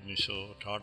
1968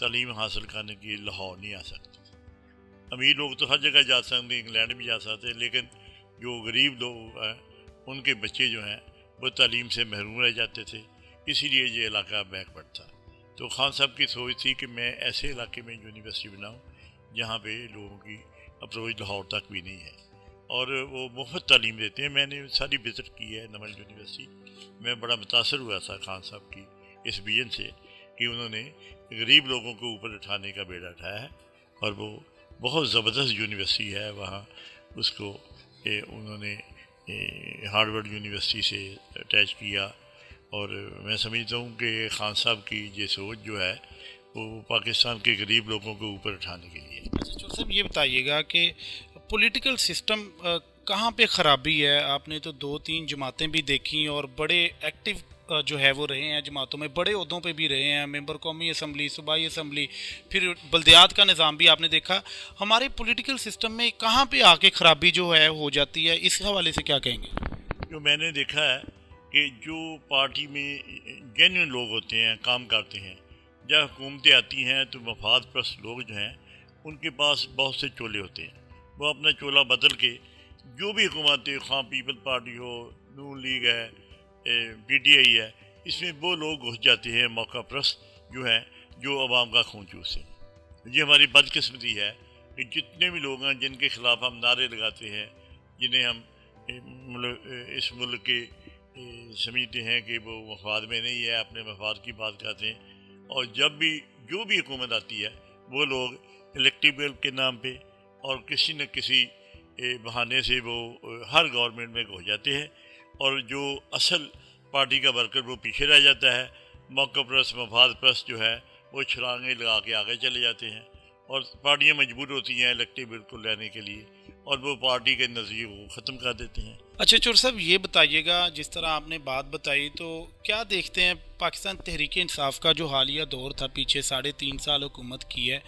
تعلیم حاصل کرنے کے لیے لاہور نہیں آ سکتے تھے۔ امیر لوگ تو ہر جگہ جا سکتے ہیں، انگلینڈ بھی جا سکتے ہیں، لیکن جو غریب لوگ ہیں ان کے بچے جو ہیں وہ تعلیم سے محروم رہ جاتے تھے، اسی لیے یہ علاقہ بیکورڈ تھا۔ تو خان صاحب کی سوچ تھی کہ میں ایسے علاقے میں یونیورسٹی بناؤں جہاں پہ لوگوں کی اپروچ لاہور تک بھی نہیں ہے، اور وہ مفت تعلیم دیتے ہیں۔ میں نے ساری وزٹ کی ہے نمل یونیورسٹی، میں بڑا متاثر ہوا تھا خان صاحب کی اس ویژن سے کہ انہوں نے غریب لوگوں کو اوپر اٹھانے کا بیڑا اٹھایا ہے، اور وہ بہت زبردست یونیورسٹی ہے وہاں۔ اس کو انہوں نے ہارورڈ یونیورسٹی سے اٹیچ کیا، اور میں سمجھتا ہوں کہ خان صاحب کی یہ سوچ جو ہے وہ پاکستان کے غریب لوگوں کو اوپر اٹھانے کے لیے۔ اچھا چور صاحب، یہ بتائیے گا کہ پولیٹیکل سسٹم کہاں پہ خرابی ہے؟ آپ نے تو 2-3 جماعتیں بھی دیکھیں اور بڑے ایکٹیو جو ہے وہ رہے ہیں جماعتوں میں، بڑے عہدوں پہ بھی رہے ہیں، ممبر قومی اسمبلی، صوبائی اسمبلی، پھر بلدیات کا نظام بھی آپ نے دیکھا۔ ہمارے پولیٹیکل سسٹم میں کہاں پہ آ کے خرابی جو ہے ہو جاتی ہے، اس حوالے سے کیا کہیں گے؟ جو میں نے دیکھا ہے کہ جو پارٹی میں جینوئن لوگ ہوتے ہیں، کام کرتے ہیں، جب حکومتیں آتی ہیں تو مفاد پرست لوگ جو ہیں ان کے پاس بہت سے چولے ہوتے ہیں، وہ اپنا چولہ بدل کے جو بھی حکومتیں، خواہ پیپل پارٹی ہو، نون لیگ ہے، پی ٹی آئی ہے، اس میں وہ لوگ گھس جاتے ہیں موقع پرست جو ہیں، جو عوام کا خون چوستے ہیں۔ یہ ہماری بدقسمتی ہے کہ جتنے بھی لوگ ہیں جن کے خلاف ہم نعرے لگاتے ہیں، جنہیں ہم اس ملک کے سمجھتے ہیں کہ وہ مفاد میں نہیں ہے، اپنے مفاد کی بات کرتے ہیں، اور جب بھی جو بھی حکومت آتی ہے وہ لوگ الیکٹیبل کے نام پہ اور کسی نہ کسی بہانے سے وہ ہر گورنمنٹ میں گھس جاتے ہیں، اور جو اصل پارٹی کا ورکر وہ پیچھے رہ جاتا ہے۔ موقع پرست، مفاد پرست جو ہے وہ چھلانگیں لگا کے آگے چلے جاتے ہیں، اور پارٹیاں مجبور ہوتی ہیں الیکٹیبل کو لینے کے لیے، اور وہ پارٹی کے نظریے کو ختم کر دیتے ہیں۔ اچھا چور صاحب، یہ بتائیے گا، جس طرح آپ نے بات بتائی تو کیا دیکھتے ہیں پاکستان تحریک انصاف کا جو حالیہ دور تھا، پیچھے 3.5 سال حکومت کی ہے،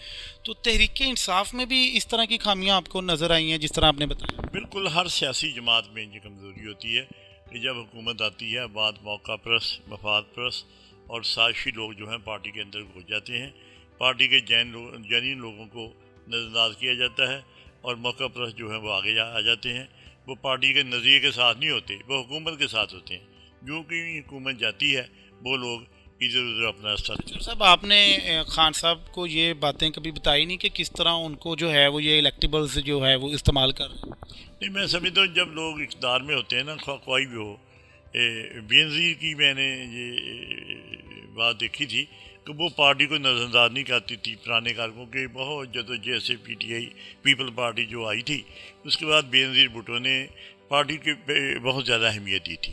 تو تحریک انصاف میں بھی اس طرح کی خامیاں آپ کو نظر آئی ہیں جس طرح آپ نے بتایا؟ بالکل، ہر سیاسی جماعت میں یہ کمزوری ہوتی ہے کہ جب حکومت آتی ہے بعد موقع پرست، مفاد پرست اور سازشی لوگ جو ہیں پارٹی کے اندر گھس جاتے ہیں، پارٹی کے جینوئن لوگوں کو نظر انداز کیا جاتا ہے، اور موقع پرست جو ہیں وہ آگے آ جاتے ہیں۔ وہ پارٹی کے نظریے کے ساتھ نہیں ہوتے، وہ حکومت کے ساتھ ہوتے ہیں۔ جو کہ حکومت جاتی ہے وہ لوگ ادھر ادھر اپنا راستہ۔ چور صاحب، آپ نے خان صاحب کو یہ باتیں کبھی بتائی نہیں کہ کس طرح ان کو جو ہے وہ یہ الیکٹیبلز جو ہے وہ استعمال کر رہے ہیں؟ نہیں، میں سمجھتا ہوں جب لوگ اقتدار میں ہوتے ہیں نا، کوئی بھی ہو، بے نظیر کی میں نے یہ بات دیکھی تھی کہ وہ پارٹی کو نظر انداز نہیں کرتی تھی، پرانے کارکوں کے بہت جدوجہد سے P T I people party جو آئی تھی، اس کے بعد بے نظیر بھٹو نے پارٹی کے بہت زیادہ اہمیت دی تھی۔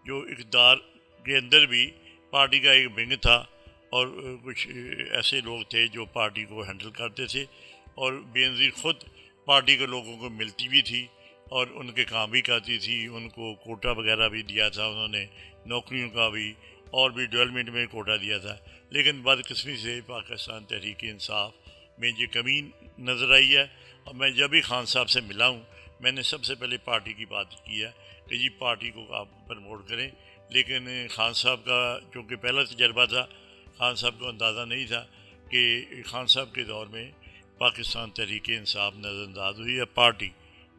جو اقتدار کے اندر بھی پارٹی کا ایک ونگ تھا، اور کچھ ایسے لوگ تھے جو پارٹی کو ہینڈل کرتے تھے، اور بے نظیر خود پارٹی کے لوگوں کو ملتی بھی تھی اور ان کے کام بھی کرتی تھی، ان کو کوٹا وغیرہ بھی دیا تھا، انہوں نے نوکریوں کا بھی اور بھی ڈیولپمنٹ میں کوٹا دیا تھا۔ لیکن بدقسمتی سے پاکستان تحریک انصاف میں یہ کمی نظر آئی ہے، اور میں جب بھی خان صاحب سے ملا ہوں میں نے سب سے پہلے پارٹی کی بات کی ہے کہ جی پارٹی کو آپ پروموٹ کریں، لیکن خان صاحب کا چونکہ پہلا تجربہ تھا، خان صاحب کو اندازہ نہیں تھا کہ خان صاحب کے دور میں پاکستان تحریک انصاف نظر انداز ہوئی ہے۔ پارٹی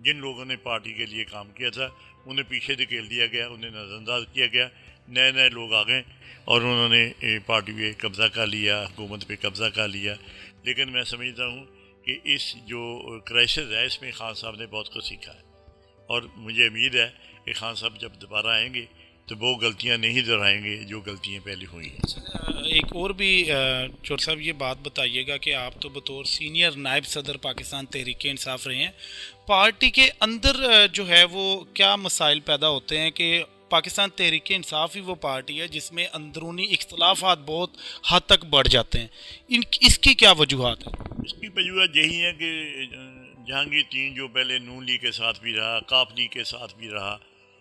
جن لوگوں نے پارٹی کے لیے کام کیا تھا انہیں پیچھے دھکیل دیا گیا، انہیں نظر انداز کیا گیا، نئے لوگ آ گئے اور انہوں نے پارٹی پہ قبضہ کر لیا، حکومت پہ قبضہ کر لیا۔ لیکن میں سمجھتا ہوں کہ اس جو کرائسس ہے اس میں خان صاحب نے بہت کچھ سیکھا ہے، اور مجھے امید ہے کہ خان صاحب جب دوبارہ آئیں گے تو وہ غلطیاں نہیں دہرائیں گے جو غلطیاں پہلے ہوئی ہیں۔ ایک اور بھی چور صاحب یہ بات بتائیے گا کہ آپ تو بطور سینئر نائب صدر پاکستان تحریک انصاف رہے ہیں، پارٹی کے اندر جو ہے وہ کیا مسائل پیدا ہوتے ہیں کہ پاکستان تحریک انصاف ہی وہ پارٹی ہے جس میں اندرونی اختلافات بہت حد تک بڑھ جاتے ہیں، اس کی کیا وجوہات ہیں؟ اس کی وجوہات یہی ہے کہ جہانگیر تین جو پہلے نون لیگ کے ساتھ بھی رہا، کاف لیگ کے ساتھ بھی رہا،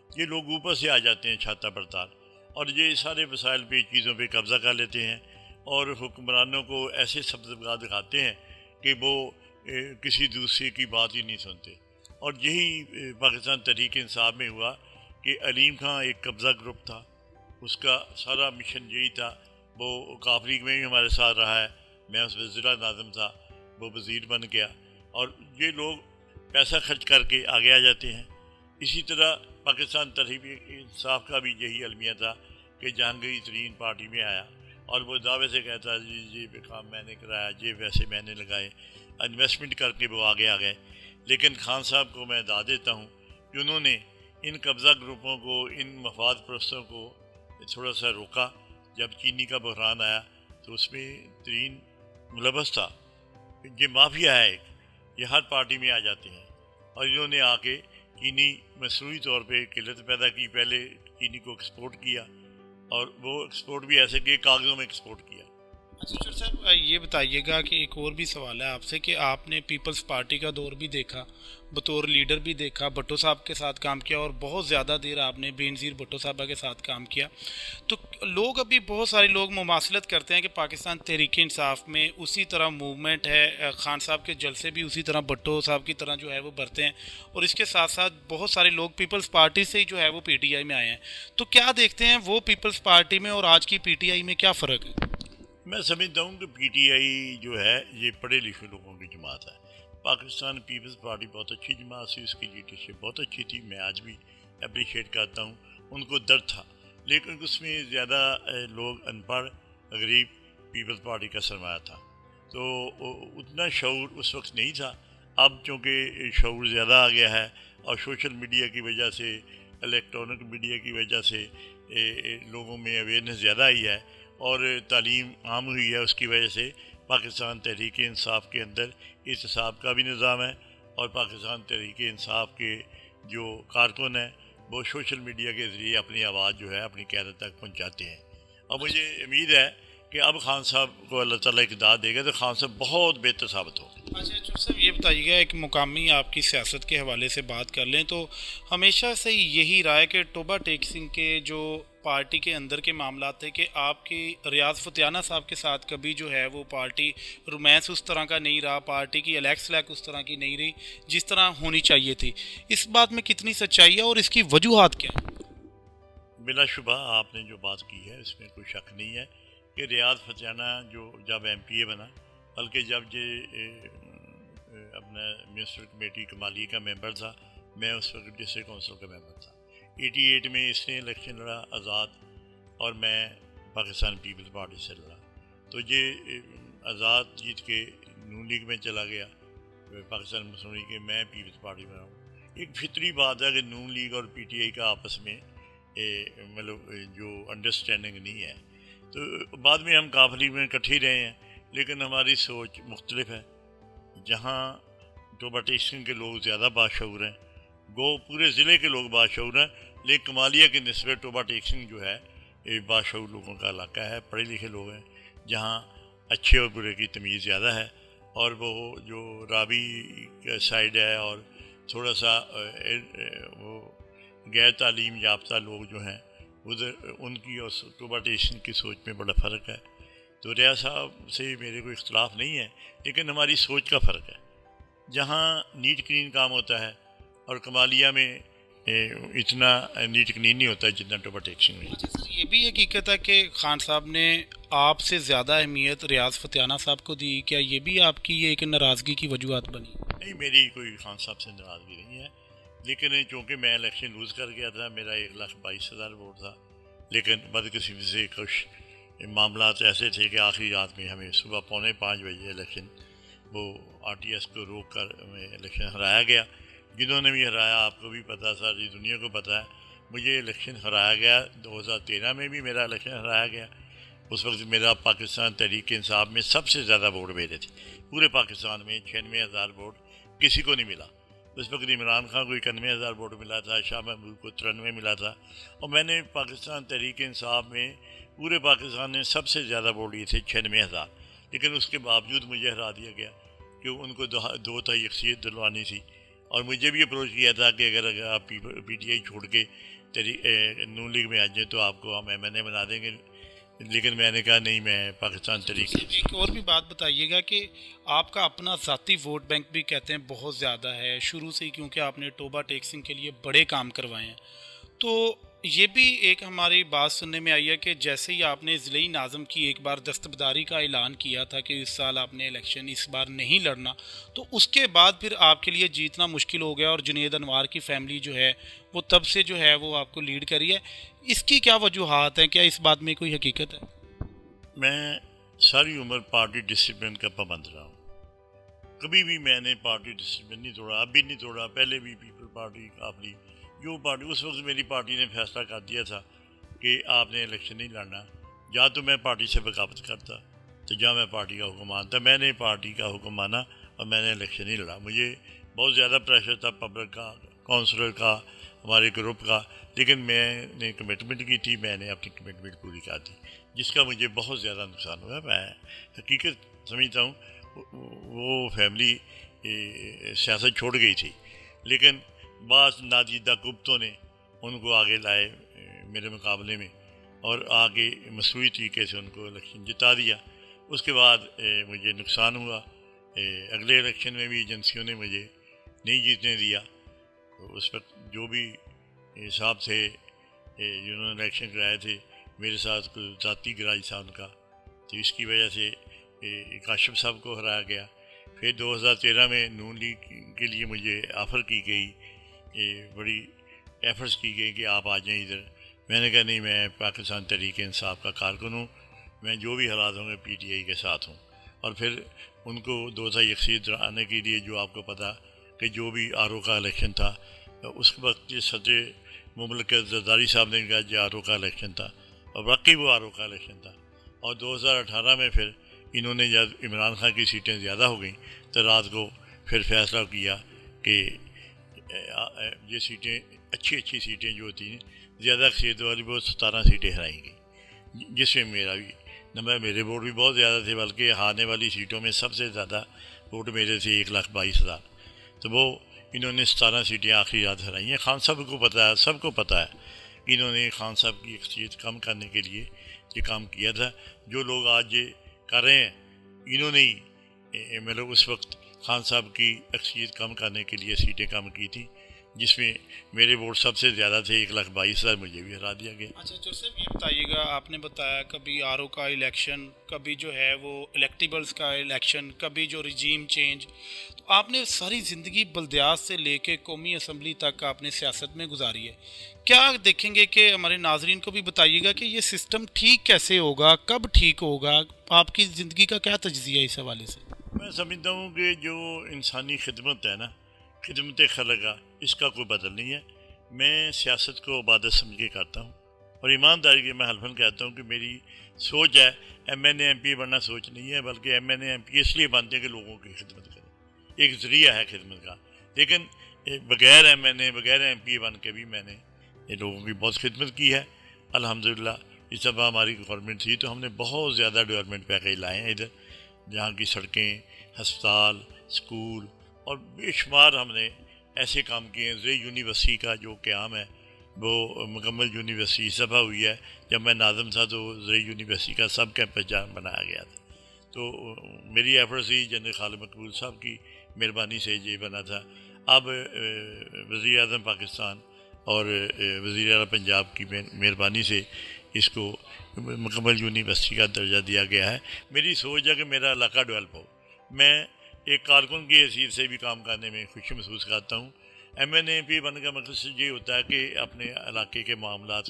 یہ لوگ اوپر سے آ جاتے ہیں چھاتا پرتار، اور یہ سارے وسائل پہ چیزوں پہ قبضہ کر لیتے ہیں، اور حکمرانوں کو ایسے سبزگاہ دکھاتے ہیں کہ وہ کسی دوسرے کی بات ہی نہیں سنتے۔ اور یہی پاکستان تحریک انصاف میں ہوا کہ علیم خان ایک قبضہ گروپ تھا، اس کا سارا مشن یہی تھا، وہ کاف لیگ میں بھی ہمارے ساتھ رہا ہے، میں اس وقت ضلع ناظم تھا، وہ وزیر بن گیا، اور یہ لوگ پیسہ خرچ کر کے آگے آ جاتے ہیں۔ اسی طرح پاکستان تحریک انصاف کا بھی یہی المیہ تھا کہ جہانگیر ترین پارٹی میں آیا اور وہ دعوے سے کہتا جی یہ کام میں نے کرایا، یہ ویسے میں نے لگائے، انویسٹمنٹ کر کے وہ آگے آ گئے۔ لیکن خان صاحب کو میں داد دیتا ہوں کہ انہوں نے ان قبضہ گروپوں کو، ان مفاد پرستوں کو تھوڑا سا روکا۔ جب چینی کا بحران آیا تو اس میں ترین ملوث تھا۔ یہ مافیا ہے ایک، یہ ہر پارٹی میں آ جاتے ہیں، اور انہوں نے آ کے چینی مصنوعی طور پہ قلت پیدا کی۔ پہلے چینی کو ایکسپورٹ کیا، اور وہ ایکسپورٹ بھی ایسے کہ کاغذوں میں ایکسپورٹ کیا۔ اچھا چور صاحب، یہ بتائیے گا کہ ایک اور بھی سوال ہے آپ سے کہ آپ نے پیپلز پارٹی کا دور بھی دیکھا، بطور لیڈر بھی دیکھا، بھٹو صاحب کے ساتھ کام کیا، اور بہت زیادہ دیر آپ نے بے نظیر بھٹو صاحبہ کے ساتھ کام کیا۔ تو لوگ ابھی بہت سارے لوگ مماثلت کرتے ہیں کہ پاکستان تحریک انصاف میں اسی طرح موومنٹ ہے، خان صاحب کے جلسے بھی اسی طرح بھٹو صاحب کی طرح جو ہے وہ بھرتے ہیں، اور اس کے ساتھ ساتھ بہت سارے لوگ پیپلز پارٹی سے ہی جو ہے وہ پی ٹی آئی میں آئے ہیں۔ تو کیا دیکھتے ہیں وہ پیپلز پارٹی میں اور آج کی پی ٹی آئی میں کیا فرق ہے؟ میں سمجھتا ہوں کہ پی ٹی آئی جو ہے یہ پڑھے لکھے لوگوں کی جماعت ہے۔ پاکستان پیپلز پارٹی بہت اچھی جماعت تھی، اس کی لیڈرشپ بہت اچھی تھی، میں آج بھی اپریشیٹ کرتا ہوں۔ ان کو درد تھا، لیکن اس میں زیادہ لوگ ان پڑھ غریب پیپلز پارٹی کا سرمایہ تھا، تو اتنا شعور اس وقت نہیں تھا۔ اب چونکہ شعور زیادہ آ گیا ہے، اور سوشل میڈیا کی وجہ سے، الیکٹرانک میڈیا کی وجہ سے لوگوں میں اویئرنیس زیادہ آئی ہے، اور تعلیم عام ہوئی ہے، اس کی وجہ سے پاکستان تحریک انصاف کے اندر احتساب کا بھی نظام ہے، اور پاکستان تحریک انصاف کے جو کارکن ہیں وہ سوشل میڈیا کے ذریعے اپنی آواز جو ہے اپنی قیادت تک پہنچاتے ہیں۔ اور مجھے امید ہے کہ اب خان صاحب کو اللہ تعالیٰ اقتدار دے گا تو خان صاحب بہت بہتر ثابت ہو۔ اچھا چور صاحب، یہ بتائیے گا، ایک مقامی آپ کی سیاست کے حوالے سے بات کر لیں تو ہمیشہ سے یہی رائے کہ ٹوبہ ٹیک سنگھ کے جو پارٹی کے اندر کے معاملات تھے کہ آپ کی ریاض فتیانہ صاحب کے ساتھ کبھی جو ہے وہ پارٹی رومانس اس طرح کا نہیں رہا، پارٹی کی الیکس لیک اس طرح کی نہیں رہی جس طرح ہونی چاہیے تھی۔ اس بات میں کتنی سچائی ہے اور اس کی وجوہات کیا ہیں؟ بلا شبہ آپ نے جو بات کی ہے اس میں کوئی شک نہیں ہے کہ ریاض فتیانہ جو جب ایم پی اے بنا، بلکہ جب یہ اپنا منسٹر کمیٹی کمالیہ کا ممبر تھا، میں اس وقت ڈسٹرکٹ کونسل کا ممبر تھا۔ 88 میں اس نے الیکشن لڑا آزاد، اور میں پاکستان پیپلز پارٹی سے لڑا، تو یہ آزاد جیت کے نون لیگ میں چلا گیا، پاکستان مسلم لیگ کے، میں پیپلز پارٹی میں ہوں۔ ایک فطری بات ہے کہ نون لیگ اور پی ٹی آئی کا آپس میں مطلب جو انڈرسٹینڈنگ نہیں ہے، تو بعد میں ہم قافلی میں اکٹھے رہے ہیں، لیکن ہماری سوچ مختلف ہے۔ جہاں ٹوبہ ٹیک سنگھ کے لوگ زیادہ باشعور ہیں، گو پورے ضلع کے لوگ باشعور ہیں، لیکن کمالیہ کی نسبت ٹوبہ ٹیک سنگھ جو ہے یہ باشعور لوگوں کا علاقہ ہے، پڑھے لکھے لوگ ہیں، جہاں اچھے اور برے کی تمیز زیادہ ہے، اور وہ جو رابی کا سائڈ ہے اور تھوڑا سا وہ غیر تعلیم یافتہ لوگ جو ہیں ادھر، ان کی اور ٹوبہ ٹیک سنگھ کی سوچ میں بڑا فرق ہے۔ تو ریاض صاحب سے میرے کوئی اختلاف نہیں ہے، لیکن ہماری سوچ کا فرق ہے۔ جہاں نیٹ کلین کام ہوتا ہے اور کمالیہ میں اتنا نیٹ کلین نہیں ہوتا جتنا ٹوبہ ٹیک سنگھ میں۔ اچھا سر، یہ بھی حقیقت ہے کہ خان صاحب نے آپ سے زیادہ اہمیت ریاض فتیانہ صاحب کو دی، کیا یہ بھی آپ کی ایک ناراضگی کی وجوہات بنی؟ نہیں، میری کوئی خان صاحب سے ناراضگی نہیں ہے، لیکن چونکہ میں الیکشن لوز کر گیا تھا، میرا 1,22,000 ووٹ تھا، لیکن بدقسمتی سے کچھ معاملات ایسے تھے کہ آخری رات میں ہمیں صبح 4:45 بجے الیکشن وہ آر ٹی ایس کو روک کر ہمیں الیکشن ہرایا گیا۔ جنہوں نے بھی ہرایا آپ کو بھی پتہ، ساری دنیا کو پتہ ہے، مجھے الیکشن ہرایا گیا۔ 2013 میں بھی میرا الیکشن ہرایا گیا، اس وقت میرا پاکستان تحریک انصاف میں سب سے زیادہ ووٹ میرے تھے، پورے پاکستان میں 96,000 ووٹ کسی کو نہیں ملا۔ اس وقت عمران خان کو 91,000 ووٹ ملا تھا، شاہ محمود کو 93 ملا تھا، اور میں نے پاکستان تحریک انصاف میں پورے پاکستان نے سب سے زیادہ ووٹ لیے تھے 96,000، لیکن اس کے باوجود مجھے ہرا دیا گیا کہ ان کو 2 یکسیت دلوانی تھی، اور مجھے بھی اپروچ کیا تھا کہ اگر آپ پی ٹی آئی چھوڑ کے نون لیگ میں آ جائیں تو آپ کو ہم ایم این اے بنا دیں گے، لیکن میں نے کہا نہیں، میں پاکستان تحریک۔ ایک اور بھی بات بتائیے گا کہ آپ کا اپنا ذاتی ووٹ بینک بھی کہتے ہیں بہت زیادہ ہے شروع سے ہی، کیونکہ آپ نے ٹوبہ ٹیک سنگھ کے لیے بڑے کام کروائے ہیں، تو یہ بھی ایک ہماری بات سننے میں آئی ہے کہ جیسے ہی آپ نے ضلعی ناظم کی ایک بار دستبرداری کا اعلان کیا تھا کہ اس سال آپ نے الیکشن اس بار نہیں لڑنا، تو اس کے بعد پھر آپ کے لیے جیتنا مشکل ہو گیا اور جنید انوار کی فیملی جو ہے وہ تب سے جو ہے وہ آپ کو لیڈ کری ہے. اس کی کیا وجوہات ہیں؟ کیا اس بات میں کوئی حقیقت ہے؟ میں ساری عمر پارٹی ڈسپلن کا پابند رہا ہوں. کبھی بھی میں نے پارٹی ڈسپلن نہیں توڑا، اب بھی نہیں توڑا. پہلے بھی پیپل پارٹی اپنی جو پارٹی اس وقت میری پارٹی نے فیصلہ کر دیا تھا کہ آپ نے الیکشن نہیں لڑنا، یا تو میں پارٹی سے بغاوت کرتا تو جہاں میں پارٹی کا حکم مانتا. میں نے پارٹی کا حکم مانا اور میں نے الیکشن نہیں لڑا. مجھے بہت زیادہ پریشر تھا پبلک کا، کونسلر کا، ہمارے گروپ کا، لیکن میں نے کمٹمنٹ کی تھی، میں نے اپنی کمٹمنٹ پوری کر دی، جس کا مجھے بہت زیادہ نقصان ہوا. میں حقیقت سمجھتا ہوں وہ فیملی سیاست چھوڑ گئی تھی، لیکن بعض نادیدہ قوتوں نے ان کو آگے لائے میرے مقابلے میں، اور آگے مصنوعی طریقے سے ان کو الیکشن جتا دیا. اس کے بعد مجھے نقصان ہوا. اگلے الیکشن میں بھی ایجنسیوں نے مجھے نہیں جیتنے دیا. اس وقت جو بھی صاحب تھے جنہوں نے الیکشن کرائے تھے، میرے ساتھ کوئی ذاتی گراج تھا ان کا، تو اس کی وجہ سے کاشف صاحب کو ہرایا گیا. پھر 2013 میں نون لیگ کے لیے مجھے آفر کی گئی، بڑی ایفرٹس کی گئی کہ آپ آ جائیں ادھر. میں نے کہا نہیں، میں پاکستان تحریک انصاف کا کارکن ہوں، میں جو بھی حالات ہوں گے پی ٹی آئی کے ساتھ ہوں. اور پھر ان کو 2021 آنے کے لیے، جو آپ کو پتہ کہ جو بھی آر او کا الیکشن تھا، اس وقت یہ صدر مملکت زرداری صاحب نے کہا جو آر او کا الیکشن تھا، اور واقعی وہ آر او کا الیکشن تھا. اور 2018 میں پھر انہوں نے جب عمران خان کی سیٹیں زیادہ ہو گئیں تو رات کو پھر فیصلہ کیا کہ یہ سیٹیں اچھی سیٹیں جو ہوتی ہیں زیادہ اکثریت والی، وہ 17 سیٹیں ہرائیں گئی، جس میں میرا بھی نمبر، میرے ووٹ بھی بہت زیادہ تھے، بلکہ ہارنے والی سیٹوں میں سب سے زیادہ ووٹ میرے تھے 1,22,000. تو وہ انہوں نے 17 سیٹیں آخری رات ہرائی ہیں. خان صاحب کو پتہ ہے، سب کو پتہ ہے کہ انہوں نے خان صاحب کی اکثریت کم کرنے کے لیے یہ کام کیا تھا. جو لوگ آج یہ کر رہے ہیں، انہوں نے ہی مطلب اس وقت خان صاحب کی اکثریت کم کرنے کے لیے سیٹیں کم کی تھیں، جس میں میرے ووٹ سب سے زیادہ تھے، 1,22,000 مجھے بھی ہرا دیا گیا. اچھا جوسف، یہ بتائیے گا، آپ نے بتایا کبھی آر او کا الیکشن، کبھی جو ہے وہ الیکٹیبلز کا الیکشن، کبھی جو رجیم چینج، تو آپ نے ساری زندگی بلدیات سے لے کے قومی اسمبلی تک آپ نے سیاست میں گزاری ہے. کیا دیکھیں گے کہ ہمارے ناظرین کو بھی بتائیے گا کہ یہ سسٹم ٹھیک کیسے ہوگا، کب ٹھیک ہوگا؟ آپ کی زندگی کا کیا تجزیہ ہے اس حوالے سے؟ میں سمجھتا ہوں کہ جو انسانی خدمت ہے نا، خدمت خلقہ، اس کا کوئی بدل نہیں ہے. میں سیاست کو عبادت سمجھ کے کرتا ہوں، اور ایمانداری کے میں حلفاً کہتا ہوں کہ میری سوچ ہے، M N A M P بننا سوچ نہیں ہے، بلکہ M N A M P اس لیے بنتے ہیں کہ لوگوں کی خدمت کریں، ایک ذریعہ ہے خدمت کا. لیکن بغیر ایم این اے، بغیر ایم پی بن کے بھی میں نے لوگوں کی بہت خدمت کی ہے الحمدللہ. اس دفعہ ہماری گورنمنٹ تھی تو ہم نے بہت زیادہ ڈیولپمنٹ پیکیج لائے ہیں ادھر، جہاں کی سڑکیں، ہسپتال، اسکول، اور بے شمار ہم نے ایسے کام کیے ہیں. زرعی یونیورسٹی کا جو قیام ہے وہ مکمل یونیورسٹی اس دفعہ ہوئی ہے. جب میں ناظم تھا تو زرعی یونیورسٹی کا سب کیمپس جہاں بنایا گیا تھا. تو میری ایفرٹ سے جنرل خالد مقبول صاحب کی مہربانی سے یہ بنا تھا. اب وزیر اعظم پاکستان اور وزیر اعلیٰ پنجاب کی مہربانی سے اس کو مکمل یونیورسٹی کا درجہ دیا گیا ہے. میری سوچ ہے کہ میرا علاقہ ڈیولپ ہو. میں ایک کارکن کی حیثیت سے بھی کام کرنے میں خوشی محسوس کرتا ہوں. ایم این اے پی بننے کا مقصد یہ ہوتا ہے کہ اپنے علاقے کے معاملات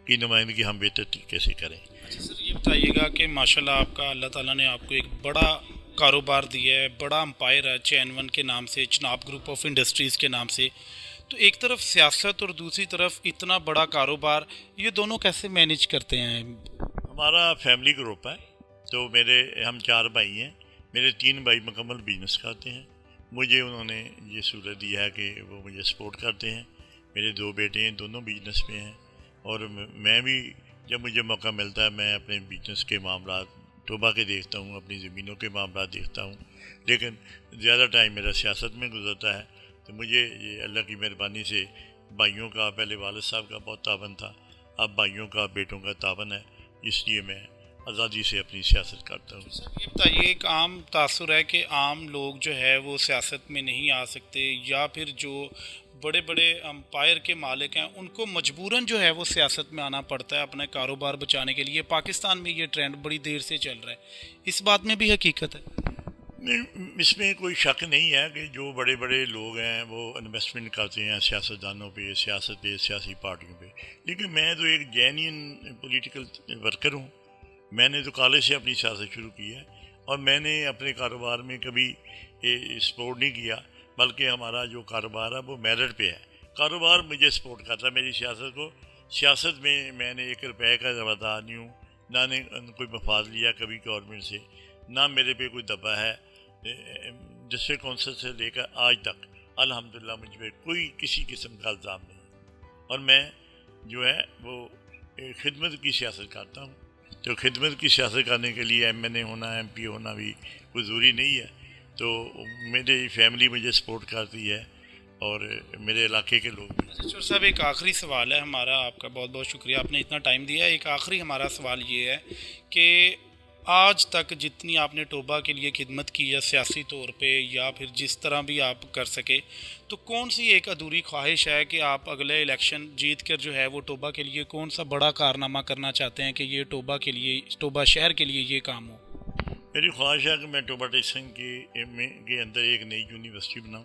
کی نمائندگی ہم بہتر طریقے سے کریں. اچھا سر، یہ بتائیے گا کہ ماشاءاللہ آپ کا اللہ تعالیٰ نے آپ کو ایک بڑا کاروبار دیا ہے، بڑا امپائر ہے چین ون کے نام سے، چناب گروپ آف انڈسٹریز کے نام سے. تو ایک طرف سیاست اور دوسری طرف اتنا بڑا کاروبار، یہ دونوں کیسے مینیج کرتے ہیں؟ ہمارا فیملی گروپ ہے، تو ہم 4 بھائی ہیں. میرے 3 بھائی مکمل بزنس کرتے ہیں. مجھے انہوں نے یہ سہولت دیا ہے کہ وہ مجھے سپورٹ کرتے ہیں. میرے 2 بیٹے ہیں، دونوں بزنس میں ہیں، اور میں بھی جب مجھے موقع ملتا ہے میں اپنے بزنس کے معاملات توبہ کے دیکھتا ہوں، اپنی زمینوں کے معاملات دیکھتا ہوں. لیکن زیادہ ٹائم میرا سیاست میں گزرتا ہے. تو مجھے یہ اللہ کی مہربانی سے بھائیوں کا، پہلے والد صاحب کا بہت تعاون تھا، اب بھائیوں کا، بیٹوں کا تعاون ہے. اس لیے میں آزادی سے اپنی سیاست کرتا ہوں. سر یہ بتائیے، ایک عام تاثر ہے کہ عام لوگ جو ہے وہ سیاست میں نہیں آ سکتے، یا پھر جو بڑے بڑے امپائر کے مالک ہیں ان کو مجبوراً جو ہے وہ سیاست میں آنا پڑتا ہے اپنے کاروبار بچانے کے لیے. پاکستان میں یہ ٹرینڈ بڑی دیر سے چل رہا ہے, اس بات میں بھی حقیقت ہے؟ نہیں، اس میں کوئی شک نہیں ہے کہ جو بڑے بڑے لوگ ہیں وہ انویسٹمنٹ کرتے ہیں سیاستدانوں پہ، سیاست پہ، سیاسی پارٹیوں پہ. لیکن میں تو ایک جینین پولیٹیکل ورکر ہوں. میں نے تو کالج سے اپنی سیاست شروع کی ہے، اور میں نے اپنے کاروبار میں کبھی سپورٹ نہیں کیا، بلکہ ہمارا جو کاروبار ہے وہ میرٹ پہ ہے. کاروبار مجھے سپورٹ کرتا ہے میری سیاست کو. سیاست میں نے 1 روپے کا ذمہ نہیں ہوں، نہ نے کوئی مفاد لیا کبھی گورنمنٹ سے، نہ میرے پہ کوئی دبا ہے. ڈسٹرکٹ کونسل سے لے کر آج تک الحمدللہ مجھ پہ کوئی کسی قسم کا الزام نہیں، اور میں جو ہے وہ خدمت کی سیاست کرتا ہوں. تو خدمت کی سیاست کرنے کے لیے ایم این اے ہونا، ایم پی ہونا بھی کوئی ضروری نہیں ہے. تو میری فیملی مجھے سپورٹ کرتی ہے اور میرے علاقے کے لوگ بھی. چور صاحب ایک آخری سوال ہے ہمارا، آپ کا بہت بہت شکریہ آپ نے اتنا ٹائم دیا. ایک آخری ہمارا سوال یہ ہے کہ آج تک جتنی آپ نے ٹوبا کے لیے خدمت کی ہے سیاسی طور پہ یا پھر جس طرح بھی آپ کر سکے، تو کون سی ایک ادھوری خواہش ہے کہ آپ اگلے الیکشن جیت کر جو ہے وہ ٹوبا کے لیے کون سا بڑا کارنامہ کرنا چاہتے ہیں کہ یہ ٹوبا کے لیے، ٹوبا شہر کے لیے یہ کام ہو؟ میری خواہش ہے کہ میں ٹوبا ٹیسن کے اندر ایک نئی یونیورسٹی بناؤں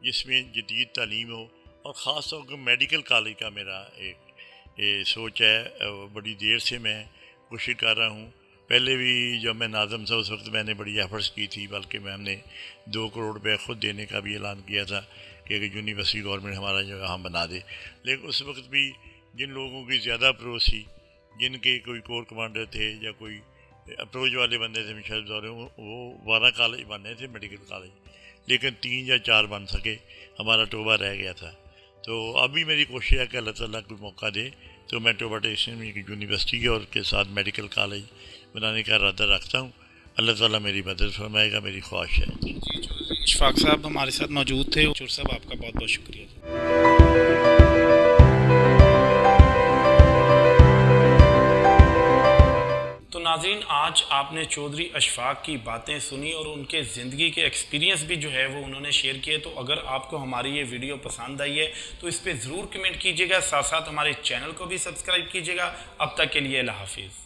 جس میں جدید تعلیم ہو، اور خاص طور پر میڈیکل کالج کا میرا ایک سوچ ہے. بڑی دیر سے میں کوشش کر رہا ہوں. پہلے بھی جب میں ناظم تھا اس وقت میں نے بڑی ایفرٹس کی تھی، بلکہ میں ہم نے 2 کروڑ روپے خود دینے کا بھی اعلان کیا تھا کہ یونیورسٹی گورنمنٹ ہمارا جو ہم بنا دے. لیکن اس وقت بھی جن لوگوں کی زیادہ اپروچ تھی، جن کے کوئی کور کمانڈر تھے یا کوئی اپروچ والے بندے تھے مشاہد دورے، وہ 12 کالج بننے تھے میڈیکل کالج، لیکن 3 یا 4 بن سکے. ہمارا ٹوبا رہ گیا تھا. تو ابھی میری کوشش ہے کہ اللہ تعالیٰ کوئی موقع دے تو میں ٹوبا ٹیسن میں ایک یونیورسٹی اور کے ساتھ میڈیکل کالج بنانے کا ارادہ رکھتا ہوں. اللہ تعالیٰ میری مدد فرمائے گا، میری خواہش ہے. اشفاق صاحب ہمارے ساتھ موجود تھے. چور صاحب آپ کا بہت بہت شکریہ. تو ناظرین، آج آپ نے چودھری اشفاق کی باتیں سنی اور ان کے زندگی کے ایکسپیرینس بھی جو ہے وہ انہوں نے شیئر کیے. تو اگر آپ کو ہماری یہ ویڈیو پسند آئی ہے تو اس پہ ضرور کمنٹ کیجیے گا، ساتھ ساتھ ہمارے چینل کو بھی سبسکرائب کیجیے گا. اب تک کے لیے اللہ حافظ.